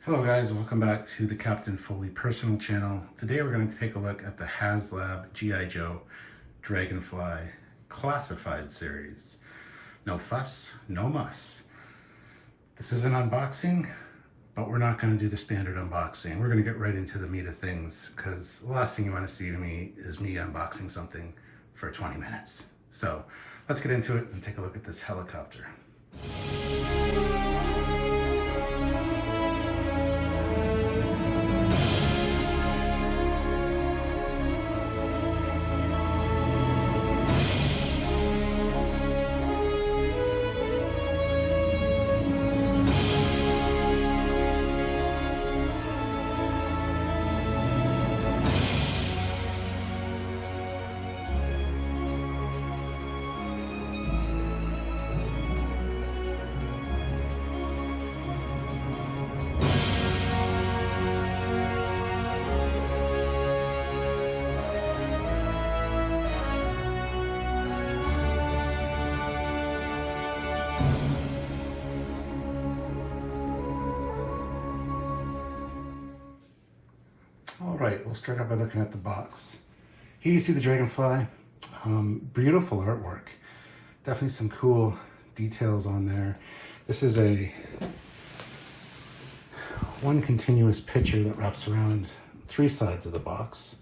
Hello guys, welcome back to the Captain Foley personal channel. Today we're going to take a look at the HASLAB G.I. Joe Dragonfly Classified series. No fuss, no muss. This is an unboxing, but we're not going to do the standard unboxing. We're going to get right into the meat of things, because the last thing you want to see to me is me unboxing something for 20 minutes. So let's get into it and take a look at this helicopter. All right, we'll start out by looking at the box. Here you see the Dragonfly. Beautiful artwork. Definitely some cool details on there. This is one continuous picture that wraps around 3 sides of the box.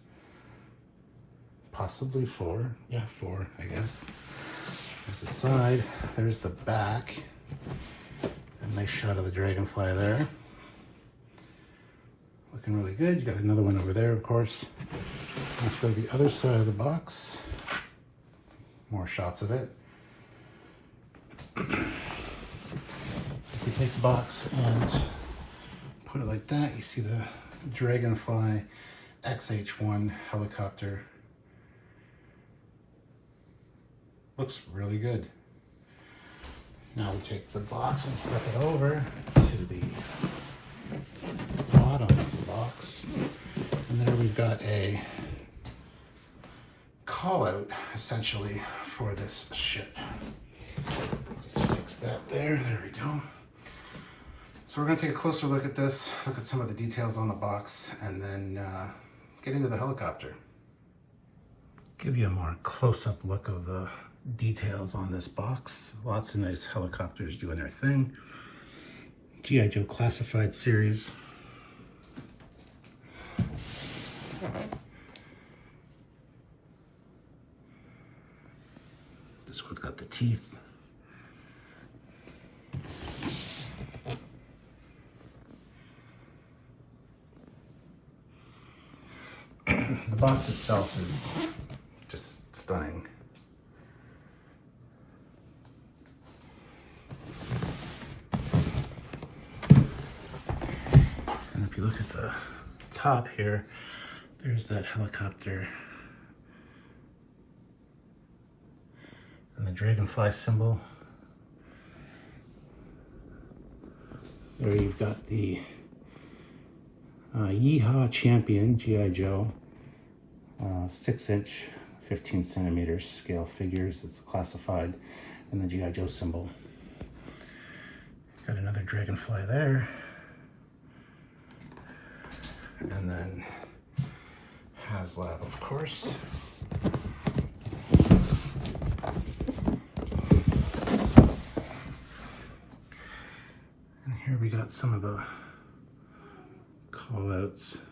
Possibly 4. Yeah, 4, I guess. There's the side. There's the back. A nice shot of the Dragonfly there. Looking really good. You got another one over there, of course. Let's go to the other side of the box. More shots of it. If we take the box and put it like that, you see the Dragonfly XH1 helicopter. Looks really good. Now we take the box and flip it over to the bottom of the box, and there we've got a call out essentially for this ship. Just fix that there we go. So we're going to take a closer look at this, look at some of the details on the box, and then get into the helicopter. Give you a more close-up look of the details on this box. Lots of nice helicopters doing their thing. G.I. Joe Classified series. This one's got the teeth. The box itself is just stunning. And if you look at the top here, there's that helicopter and the Dragonfly symbol. There you've got the Yeehaw Champion G.I. Joe 6-inch 15 centimeters scale figures. It's classified, and the G.I. Joe symbol. Got another Dragonfly there, and then HASLAB, of course. And here we got some of the call-outs.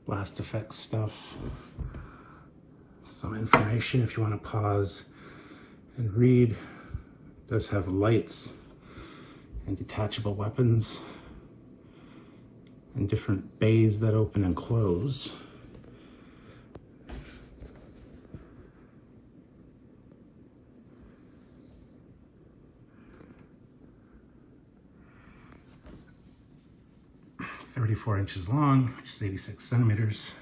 Blast effects stuff. Some information if you want to pause and read. It does have lights and detachable weapons and different bays that open and close. .34 inches long, which is 86 centimeters.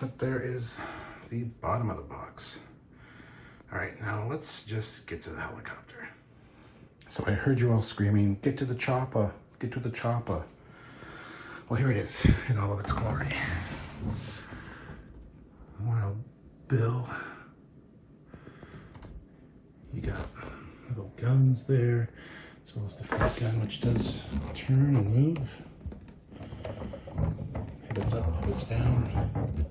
But there is the bottom of the box. All right, now let's just get to the helicopter. So I heard you all screaming, "Get to the chopper, get to the chopper." Well, here it is in all of its glory. Wild Bill guns there, as well as the front gun, which does turn and move. Pivots up, pivots down.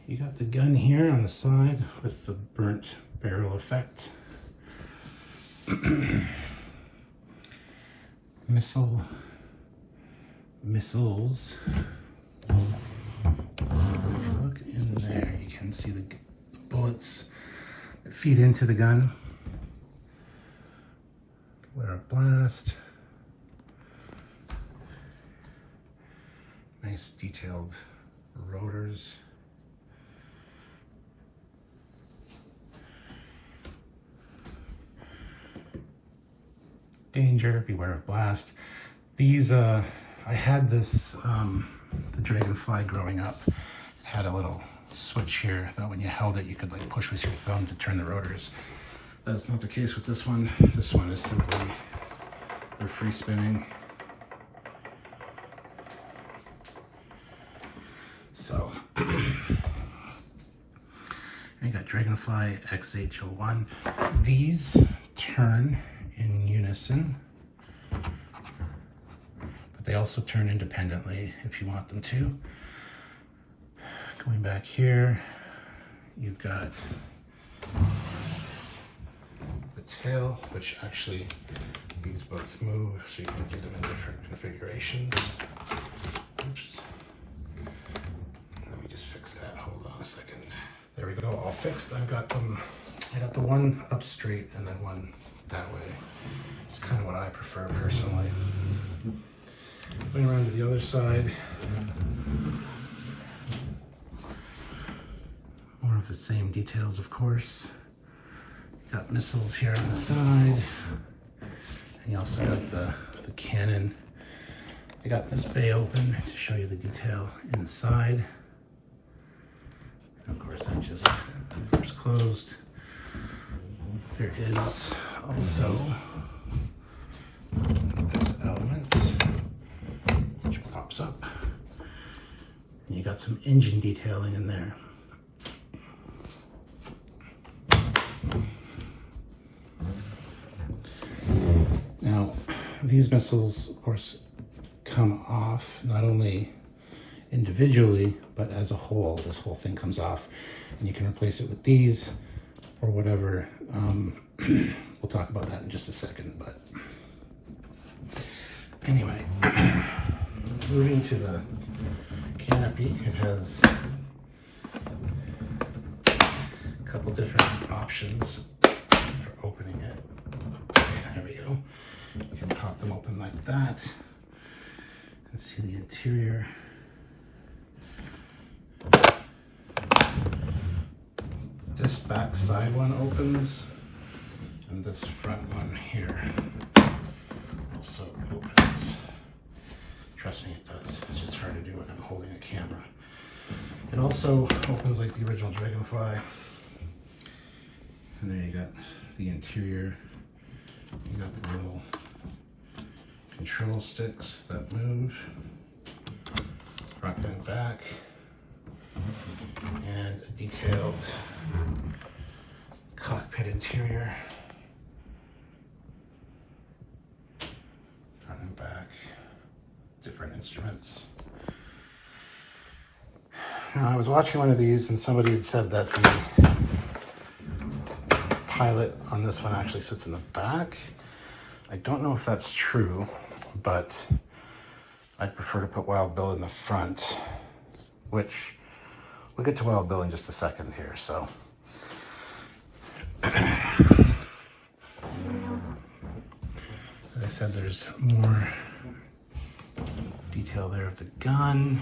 You got the gun here on the side with the burnt barrel effect. Missiles. Look in there, you can see the bullets that feed into the gun. Wear a blast. Nice detailed rotors. Danger, beware of blast. These, I had this, the Dragonfly growing up. It had a little switch here that when you held it, you could like push with your thumb to turn the rotors. That's not the case with this one. This one is simply, they're free spinning. So, and you got Dragonfly XH01. These turn in unison, but they also turn independently if you want them to. Going back here, you've got the tail, which actually these both move, so you can do them in different configurations. Oops. Let me just fix that. Hold on a second. There we go, all fixed. I've got them. I got the one up straight and then one that way. It's kind of what I prefer personally. Going around to the other side. More of the same details, of course. Got missiles here on the side. And you also got the cannon. I got this bay open to show you the detail inside. And of course, that just is closed. There is also this element, which pops up. And you got some engine detailing in there. Now, these missiles, of course, come off not only individually, but as a whole. This whole thing comes off, and you can replace it with these or whatever. We'll talk about that in just a second, but anyway, moving to the canopy, it has a couple different options for opening it. There we go. You can pop them open like that and see the interior. This back side one opens, and this front one here also opens. Trust me, it does. It's just hard to do when I'm holding a camera. It also opens like the original Dragonfly. And there you got the interior. You got the little control sticks that move, front and back, and a detailed cockpit interior, front and back, different instruments. Now, I was watching one of these and somebody had said that the pilot on this one actually sits in the back. I don't know if that's true, but I'd prefer to put Wild Bill in the front, which we'll get to Wild Bill in just a second here. So as I said, there's more detail there of the gun.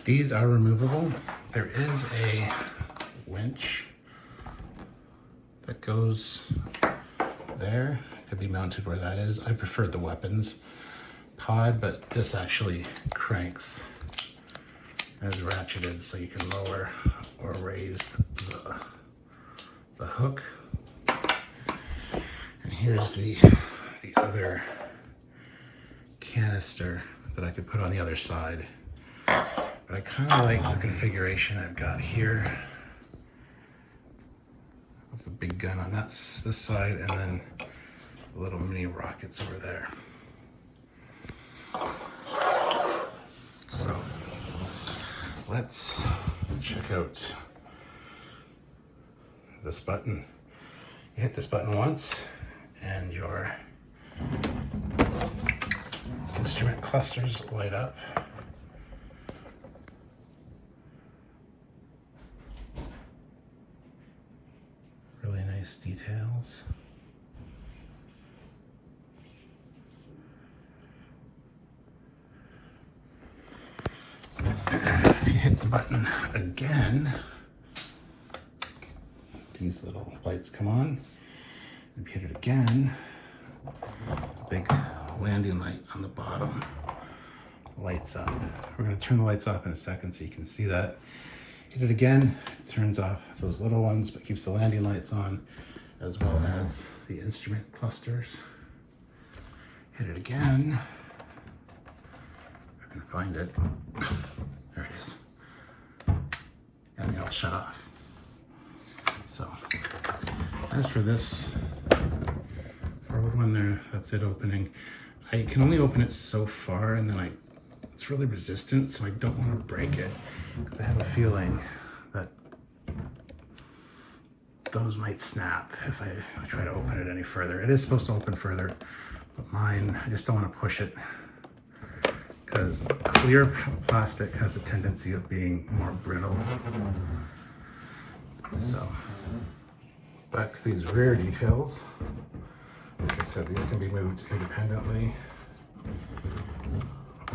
These are removable. There is a winch that goes there. It could be mounted where that is. I prefer the weapons pod, but this actually cranks and is ratcheted so you can lower or raise the hook. And here's the other canister that I could put on the other side. But I kind of like the configuration I've got here. There's a big gun on this side, and then little mini rockets over there. So let's check out this button. You hit this button once and your instrument clusters light up. Really nice details. If you hit the button again, these little lights come on. If you hit it again, big landing light on the bottom lights up. We're going to turn the lights off in a second so you can see that. Hit it again, it turns off those little ones but keeps the landing lights on, as well as the instrument clusters. Hit it again. I can find it. There it is. And they all shut off. So, as for this forward one there, that's it opening. I can only open it so far, and then it's really resistant, so I don't want to break it, because I have a feeling that those might snap if I try to open it any further. It is supposed to open further, but mine, I just don't want to push it, because clear plastic has a tendency of being more brittle. So, back to these rear details. Like I said, these can be moved independently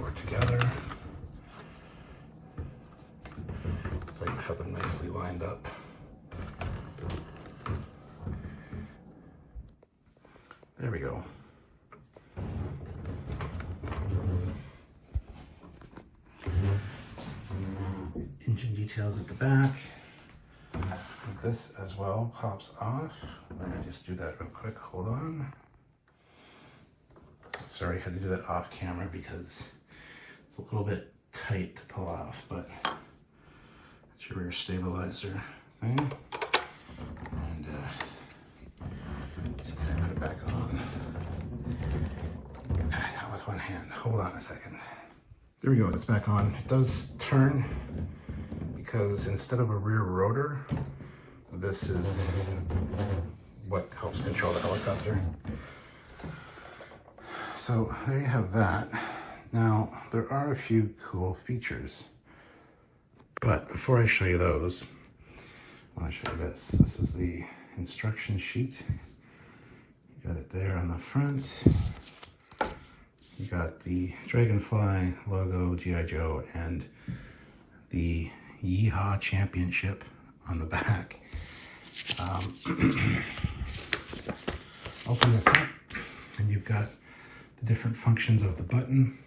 or together. Just like to have them nicely lined up. There we go. Engine details at the back. This as well pops off. Let me just do that real quick. Hold on. Sorry, I had to do that off camera because it's a little bit tight to pull off, but it's your rear stabilizer thing. And so can I put it back on? Not with one hand. Hold on a second. There we go. It's back on. It does turn because instead of a rear rotor, this is what helps control the helicopter. So there you have that. Now, there are a few cool features, but before I show you those, I want to show you this. This is the instruction sheet. You got it there on the front. You got the Dragonfly logo, G.I.JOE, and the Yeehaw Championship on the back. Open this up, and you've got the different functions of the button.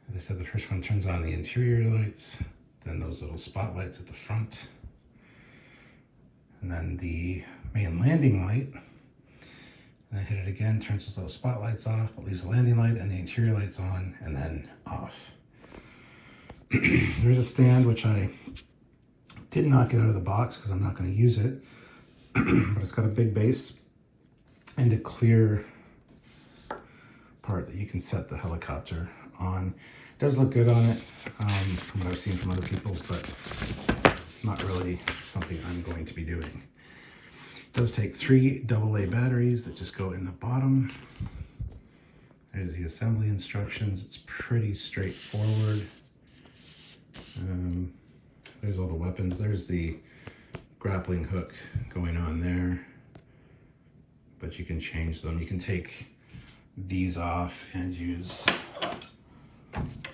As I said, the first one turns on the interior lights, then those little spotlights at the front, and then the main landing light. And then hit it again, turns those little spotlights off, but leaves the landing light and the interior lights on, and then off. There's a stand which I did not get out of the box because I'm not going to use it, but it's got a big base and a clear part that you can set the helicopter on. It does look good on it from what I've seen from other people's, but not really something I'm going to be doing. It does take 3 AA batteries that just go in the bottom. There's the assembly instructions. It's pretty straightforward. There's all the weapons. There's the grappling hook going on there, but you can change them. You can take these off and use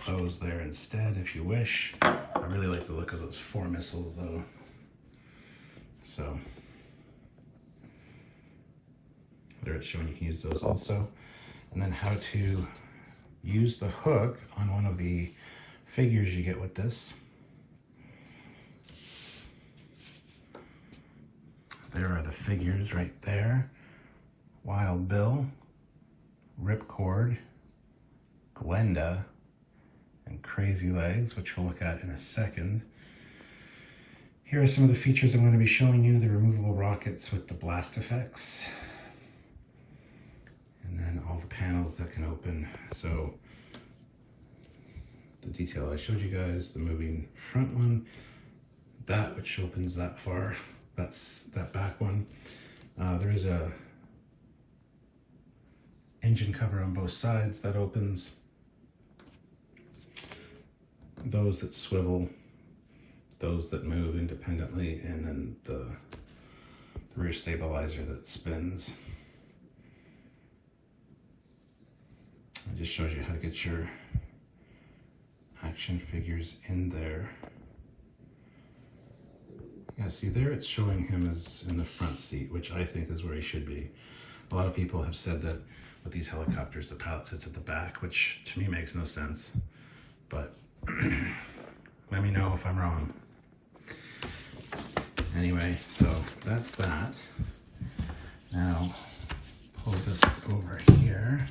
those there instead if you wish. I really like the look of those 4 missiles though. So there it's showing you can use those also. And then how to use the hook on one of the figures you get with this. There are the figures right there. Wild Bill, Ripcord, Glenda, and Crazy Legs, which we'll look at in a second. Here are some of the features I'm going to be showing you. The removable rockets with the blast effects. And then all the panels that can open. So the detail I showed you guys, the moving front one, that which opens that far, that's that back one. There is a engine cover on both sides that opens. Those that swivel, those that move independently, and then the rear stabilizer that spins. It just shows you how to get your action figures in there. Yeah, see there it's showing him as in the front seat, which I think is where he should be. A lot of people have said that with these helicopters, the pilot sits at the back, which to me makes no sense. But let me know if I'm wrong. Anyway, so that's that. Now, pull this over here.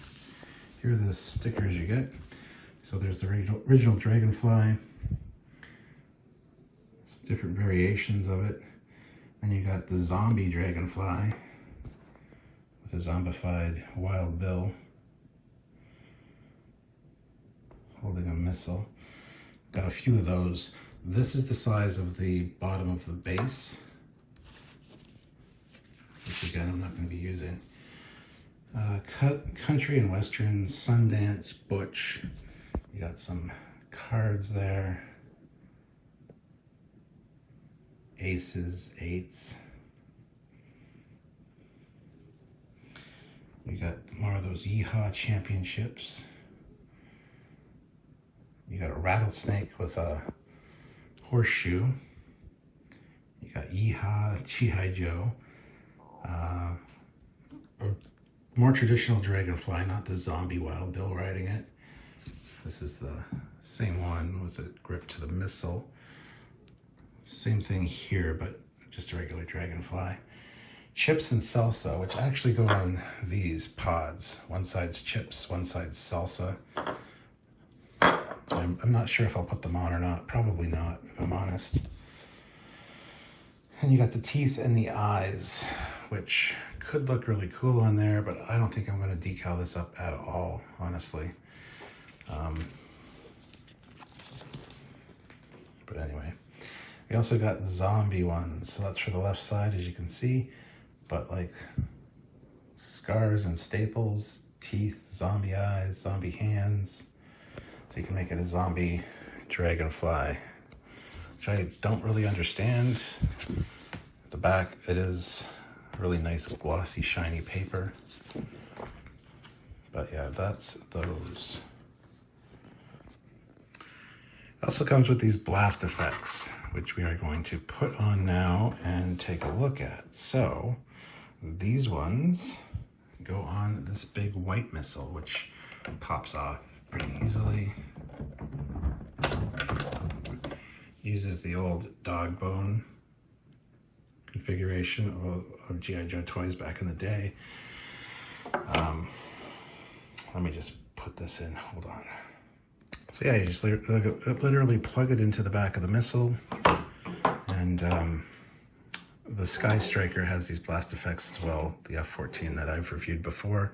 Here are the stickers you get. So there's the original Dragonfly, some different variations of it. Then you got the zombie Dragonfly with a zombified Wild Bill holding a missile. Got a few of those. This is the size of the bottom of the base, which again I'm not going to be using. Country and Western, Sundance, Butch. You got some cards there. Aces, eights. You got more of those Yeehaw championships. You got a rattlesnake with a horseshoe. You got Yeehaw, G.I.JOE. A more traditional Dragonfly, not the zombie Wild Bill riding it. This is the same one with a grip to the missile. Same thing here, but just a regular Dragonfly. Chips and salsa, which actually go on these pods. One side's chips, one side's salsa. I'm not sure if I'll put them on or not. Probably not, if I'm honest. And you got the teeth and the eyes, which could look really cool on there, but I don't think I'm going to decal this up at all, honestly. But anyway, we also got zombie ones. So that's for the left side, as you can see, but like scars and staples, teeth, zombie eyes, zombie hands. So you can make it a zombie Dragonfly, which I don't really understand. At the back, it is really nice, glossy, shiny paper. But yeah, that's those. It also comes with these blast effects, which we are going to put on now and take a look at. So these ones go on this big white missile, which pops off pretty easily. Uses the old dog bone configuration of G.I.JOE toys back in the day. Let me just put this in, hold on. So yeah, you just literally plug it into the back of the missile, and the Sky Striker has these blast effects as well, the F-14 that I've reviewed before.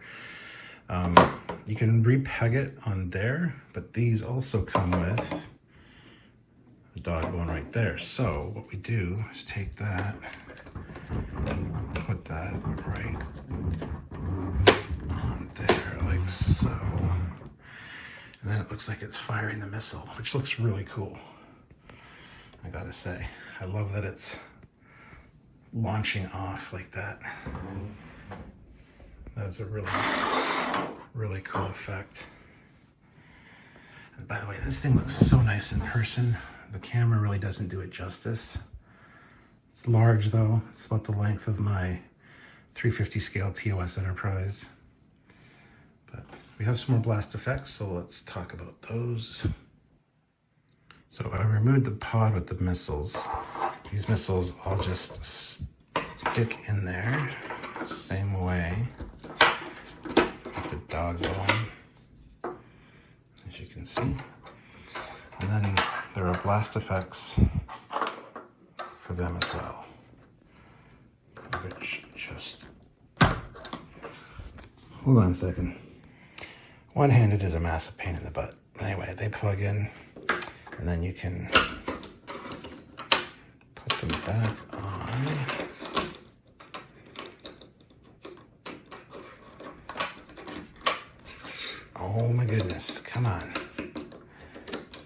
You can repeg it on there, but these also come with a dog bone right there. So what we do is take that and put that right on there, like so. And then it looks like it's firing the missile, which looks really cool. I gotta say, I love that it's launching off like that. That is a really cool effect. And by the way, this thing looks so nice in person. The camera really doesn't do it justice. It's large though. It's about the length of my 350 scale TOS Enterprise. But we have some more blast effects, so let's talk about those. So I removed the pod with the missiles. These missiles all just stick in there, same way with the dog bone, as you can see. And then there are blast effects for for them as well. Which just... Hold on a second. One-handed is a massive pain in the butt. Anyway, they plug in, and then you can put them back on. Oh my goodness, come on.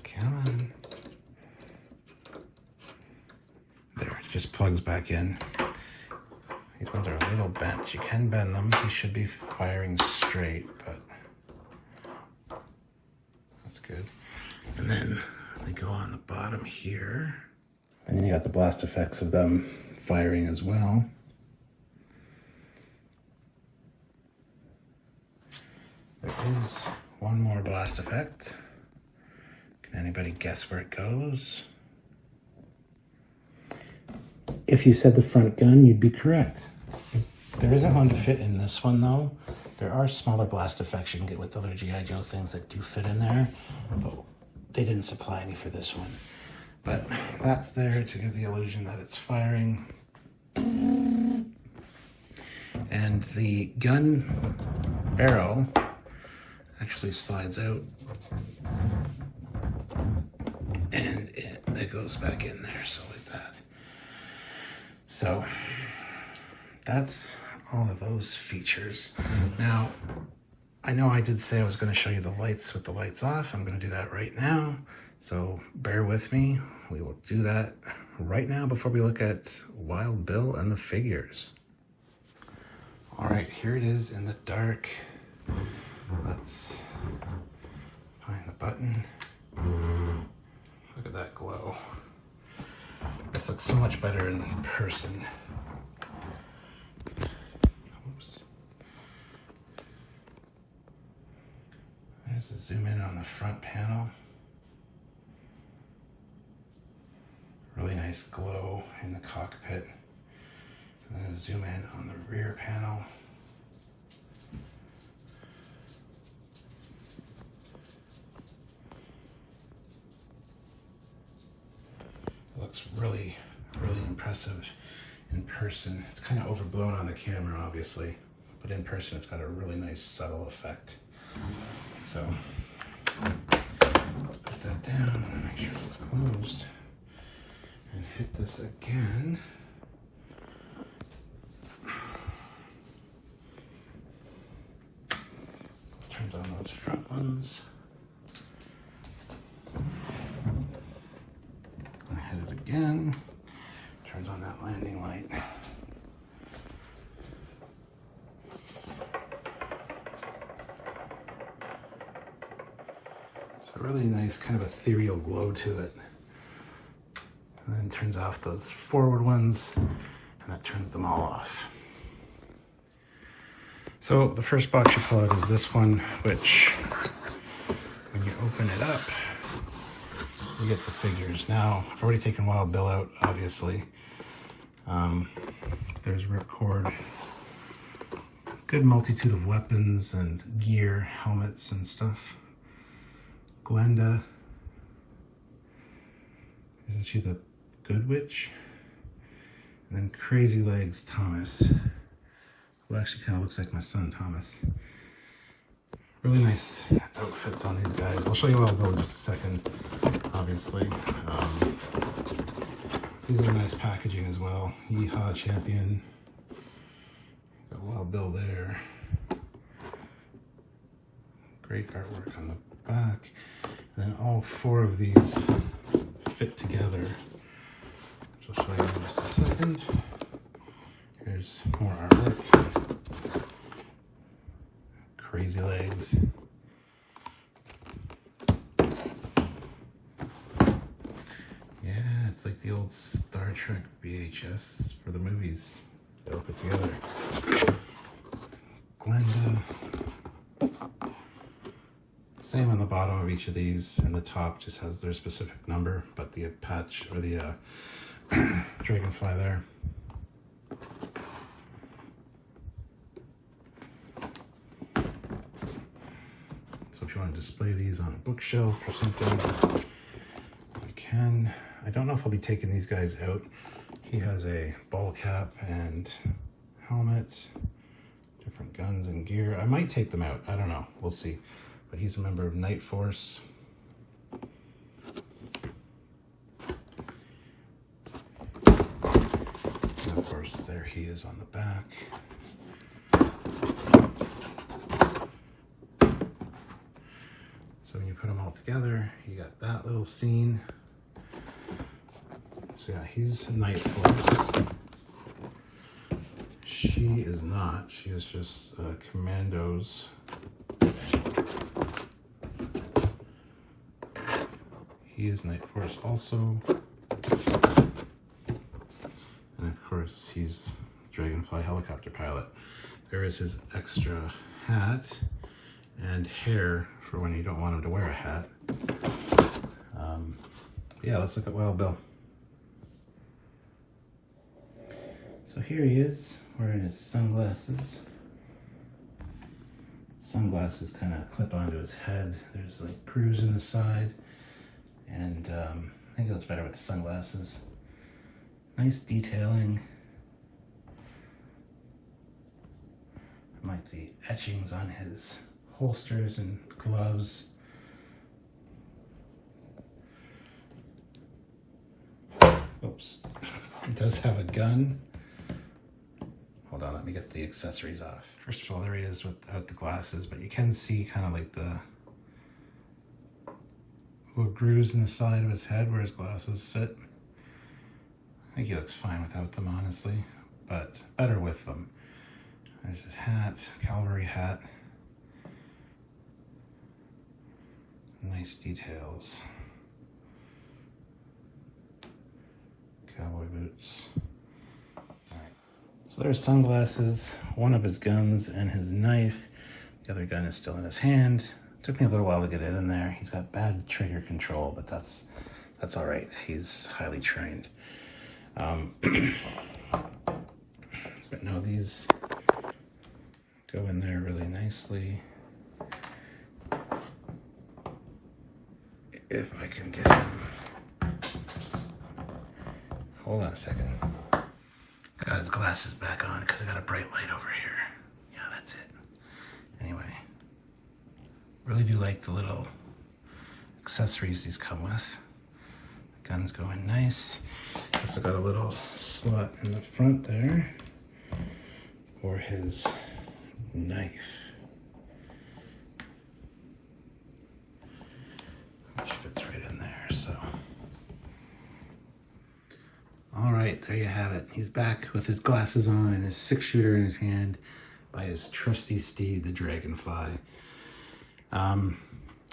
Come on. There, it just plugs back in. These ones are a little bent. You can bend them. They should be firing straight, but that's good. And then they go on the bottom here. And then you got the blast effects of them firing as well. There is one more blast effect. Can anybody guess where it goes? If you said the front gun, you'd be correct. There isn't one to fit in this one though. There are smaller blast effects you can get with other G.I. Joe things that do fit in there, but they didn't supply any for this one. But that's there to give the illusion that it's firing. And the gun barrel actually slides out and it goes back in there, so like that. So that's all of those features. Now, I know I did say I was going to show you the lights with the lights off. I'm going to do that right now, so bear with me. We will do that right now before we look at Wild Bill and the figures. All right, here it is in the dark. Let's find the button. Look at that glow. This looks so much better in person. Oops. There's a zoom in on the front panel. Really nice glow in the cockpit. And then zoom in on the rear panel. It looks really, really impressive in person. It's kind of overblown on the camera, obviously, but in person it's got a really nice subtle effect. So let's put that down, make sure it's closed, and hit this again. Turns on those front ones. And hit it again. Turns on that landing light. It's a really nice kind of ethereal glow to it. And then turns off those forward ones, and that turns them all off. So the first box you pull out is this one, which when you open it up, you get the figures. Now, I've already taken Wild Bill out, obviously. There's ripcord, good multitude of weapons and gear, helmets and stuff. Glenda, isn't she the good witch? And then Crazy Legs Thomas, who actually kind of looks like my son Thomas. Really nice outfits on these guys. I'll show you Wild Bill in just a second, obviously. These are nice packaging as well. Yeehaw Champion. Got Wild Bill there. Great artwork on the back. And then all four of these fit together, which I'll show you in just a second. Here's more artwork. Crazy Legs. Yeah, it's like the old Star Trek VHS for the movies they all put together. Glenda. Same on the bottom of each of these, and the top just has their specific number, but the patch or the Dragonfly there. So if you want to display these on a bookshelf or something, you can. I don't know if I'll be taking these guys out. He has a ball cap and helmet, different guns and gear. I might take them out. I don't know. We'll see. But he's a member of Night Force. And of course, there he is on the back. So when you put them all together, you got that little scene. So yeah, he's Night Force. She is not. She is just commandos. He is Night Force also. And of course, he's Dragonfly Helicopter pilot. There is his extra hat and hair for when you don't want him to wear a hat. Yeah, let's look at Wild Bill. So here he is, wearing his sunglasses. Sunglasses kind of clip onto his head. There's like grooves in the side. And I think it looks better with the sunglasses. Nice detailing. I like the etchings on his holsters and gloves. Oops. It does have a gun. Hold on, let me get the accessories off. First of all, there he is without the glasses, but you can see kind of like the little grooves in the side of his head where his glasses sit. I think he looks fine without them, honestly, but better with them. There's his hat, cavalry hat. Nice details. Cowboy boots. Alright. So there's sunglasses, one of his guns, and his knife. The other gun is still in his hand. Took me a little while to get it in there. He's got bad trigger control, but that's all right. He's highly trained. But no, these go in there really nicely. If I can get him. Hold on a second. Got his glasses back on because I got a bright light over here. Yeah, that's it. Anyway, really do like the little accessories these come with. The guns go in nice. Also got a little slot in the front there for his knife, which fits right in there. So all right, there you have it. He's back with his glasses on and his 6-shooter in his hand by his trusty steed, the Dragonfly.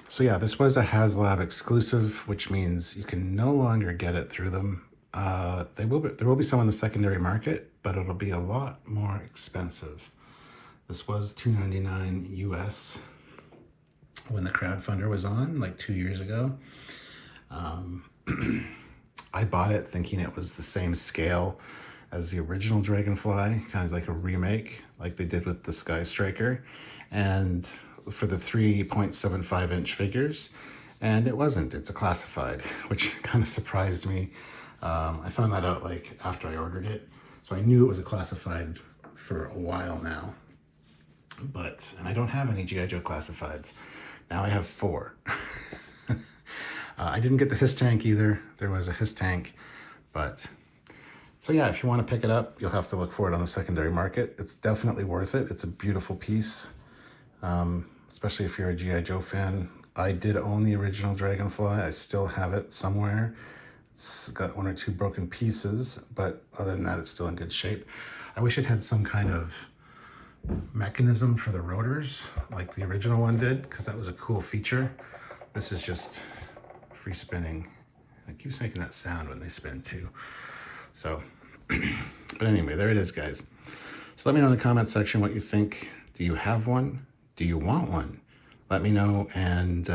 So yeah, this was a HASLAB exclusive, which means you can no longer get it through them. There will be some on the secondary market, but it'll be a lot more expensive. This was $299 US when the crowdfunder was on, like 2 years ago. I bought it thinking it was the same scale as the original Dragonfly, kind of like a remake, like they did with the Sky Striker, and for the 3.75 inch figures, and it wasn't. It's a classified, which kind of surprised me. I found that out like after I ordered it, so I knew it was a classified for a while now. And I don't have any G.I. Joe classifieds. Now I have 4. I didn't get the HISS tank either. There was a HISS tank, but so yeah, if you want to pick it up, you'll have to look for it on the secondary market. It's definitely worth it. It's a beautiful piece, especially if you're a G.I. Joe fan. I did own the original Dragonfly. I still have it somewhere. It's got 1 or 2 broken pieces, but other than that, it's still in good shape. I wish it had some kind of mechanism for the rotors like the original one did, because that was a cool feature. This is just free spinning. It keeps making that sound when they spin too. So, but anyway, there it is, guys. So let me know in the comment section what you think. Do you have one? Do you want one? Let me know, and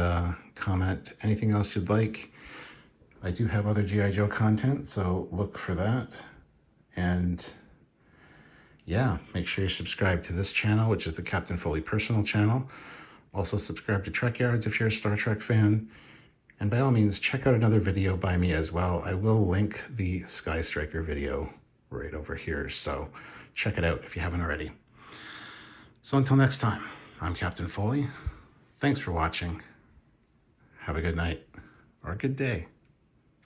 comment anything else you'd like. I do have other G.I. Joe content, so look for that. And yeah, make sure you subscribe to this channel, which is the Captain Foley personal channel. Also subscribe to Trekyards if you're a Star Trek fan. And by all means, check out another video by me as well. I will link the Sky Striker video right over here, so check it out if you haven't already. So until next time, I'm Captain Foley. Thanks for watching. Have a good night, or a good day,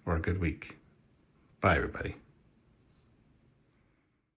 or a good week. Bye, everybody.